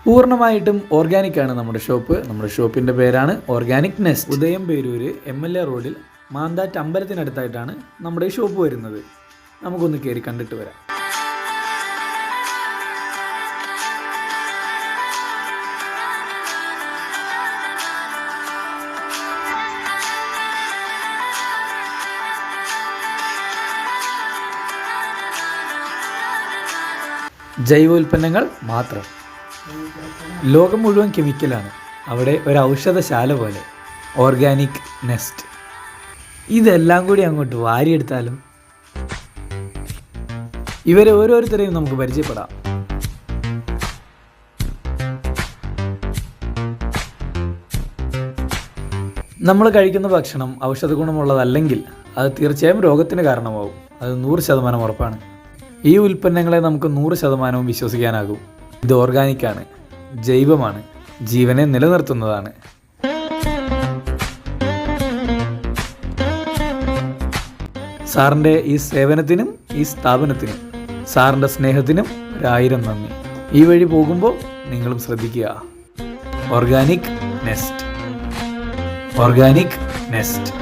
പൂർണ്ണമായിട്ടും ഓർഗാനിക്കാണ് നമ്മുടെ ഷോപ്പ്. നമ്മുടെ ഷോപ്പിൻ്റെ പേരാണ് ഓർഗാനിക് നെസ്റ്റ്. ഉദയം പേരൂര് MLA റോഡിൽ മാന്താറ്റ് അമ്പലത്തിനടുത്തായിട്ടാണ് നമ്മുടെ ഈ ഷോപ്പ് വരുന്നത്. നമുക്കൊന്ന് കയറി കണ്ടിട്ട് വരാം. ജൈവ ഉൽപ്പന്നങ്ങൾ മാത്രം. ലോകം മുഴുവൻ കെമിക്കലാണ്, അവിടെ ഒരു ഔഷധശാല പോലെ ഓർഗാനിക് നെസ്റ്റ്. ഇതെല്ലാം കൂടി അങ്ങോട്ട് വാരിയെടുത്താലും ഇവരെ ഓരോരുത്തരെയും നമുക്ക് പരിചയപ്പെടാം. നമ്മൾ കഴിക്കുന്ന ഭക്ഷണം ഔഷധ ഗുണമുള്ളതല്ലെങ്കിൽ അത് തീർച്ചയായും രോഗത്തിന് കാരണമാവും. അത് 100% ഉറപ്പാണ്. ഈ ഉൽപ്പന്നങ്ങളെ നമുക്ക് 100% വിശ്വസിക്കാനാകും. ഇത് ഓർഗാനിക്കാണ്, ജൈവമാണ്, ജീവനെ നിലനിർത്തുന്നതാണ്. സാറിൻ്റെ ഈ സേവനത്തിനും ഈ സ്ഥാപനത്തിനും സാറിൻ്റെ സ്നേഹത്തിനും 1000 നന്ദി. ഈ വഴി പോകുമ്പോൾ നിങ്ങളും ശ്രദ്ധിക്കുക. Organic nest. Organic nest.